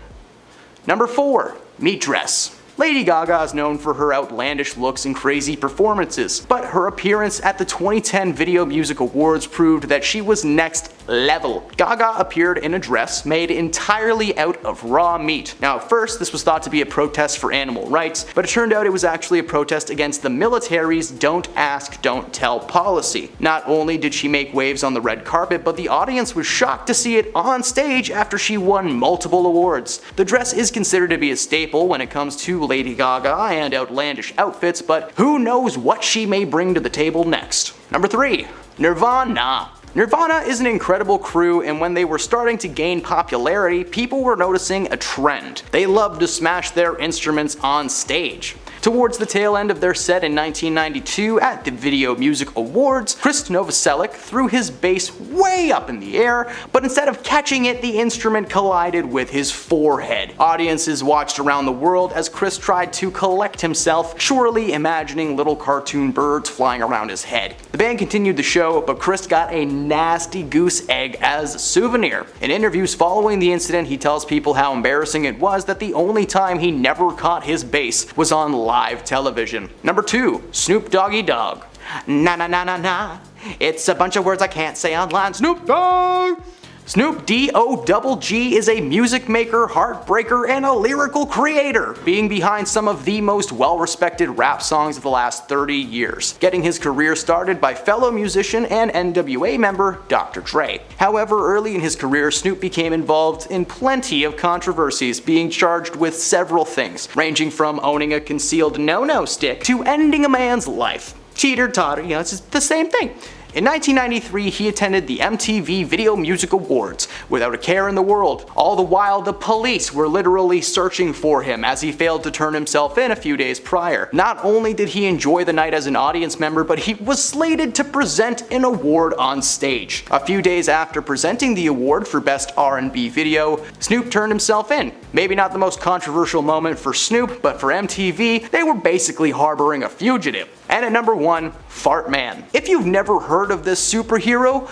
Number 4, Meat Dress. Lady Gaga is known for her outlandish looks and crazy performances, but her appearance at the 2010 Video Music Awards proved that she was next level. Gaga appeared in a dress made entirely out of raw meat. Now at first this was thought to be a protest for animal rights, but it turned out it was actually a protest against the military's don't ask, don't tell policy. Not only did she make waves on the red carpet, but the audience was shocked to see it on stage after she won multiple awards. The dress is considered to be a staple when it comes to Lady Gaga and outlandish outfits, but who knows what she may bring to the table next. Number 3, Nirvana. Nirvana is an incredible crew, and when they were starting to gain popularity, people were noticing a trend. They loved to smash their instruments on stage. Towards the tail end of their set in 1992 at the Video Music Awards, Chris Novoselic threw his bass way up in the air, but instead of catching it, the instrument collided with his forehead. Audiences watched around the world as Chris tried to collect himself, surely imagining little cartoon birds flying around his head. The band continued the show, but Chris got a nasty goose egg as a souvenir. In interviews following the incident, he tells people how embarrassing it was that the only time he never caught his bass was on live television. Number 2, Snoop Doggy Dogg. Na na na na na. It's a bunch of words I can't say online. Snoop Dogg! Snoop D-O-double-G is a music maker, heartbreaker, and a lyrical creator, being behind some of the most well-respected rap songs of the last 30 years, getting his career started by fellow musician and NWA member Dr. Dre. However, early in his career, Snoop became involved in plenty of controversies, being charged with several things, ranging from owning a concealed no-no stick to ending a man's life. Cheater, totter, it's just the same thing. In 1993, he attended the MTV Video Music Awards without a care in the world. All the while, the police were literally searching for him as he failed to turn himself in a few days prior. Not only did he enjoy the night as an audience member, but he was slated to present an award on stage. A few days after presenting the award for Best R&B Video, Snoop turned himself in. Maybe not the most controversial moment for Snoop, but for MTV, they were basically harboring a fugitive. And at number 1, Fart Man. If you've never heard of this superhero,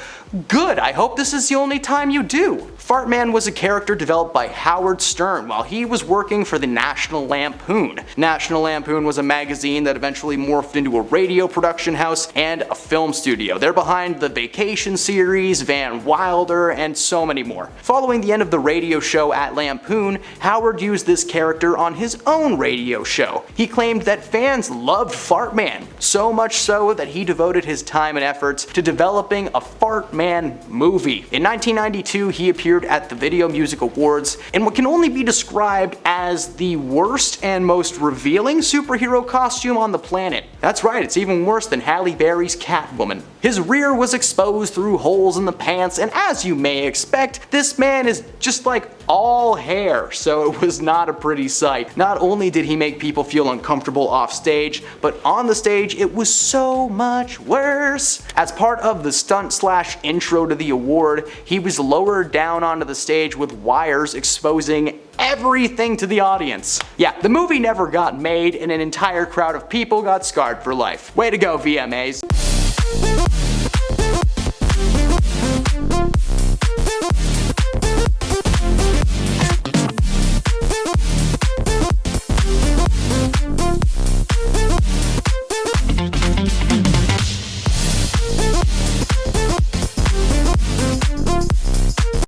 good, I hope this is the only time you do. Fart Man was a character developed by Howard Stern while he was working for the National Lampoon. National Lampoon was a magazine that eventually morphed into a radio production house and a film studio. They're behind the Vacation series, Van Wilder, and so many more. Following the end of the radio show at Lampoon, Howard used this character on his own radio show. He claimed that fans loved Fart Man, so much so that he devoted his time and efforts to developing a Fart Man movie. In 1992, he appeared at the Video Music Awards in what can only be described as the worst and most revealing superhero costume on the planet. That's right, it's even worse than Halle Berry's Catwoman. His rear was exposed through holes in the pants, and as you may expect, this man is just like all hair, so it was not a pretty sight. Not only did he make people feel uncomfortable off stage, but on the stage it was so much worse. As part of the stunt/intro to the award, he was lowered down onto the stage with wires exposing everything to the audience. Yeah, the movie never got made and an entire crowd of people got scarred for life. Way to go, VMAs.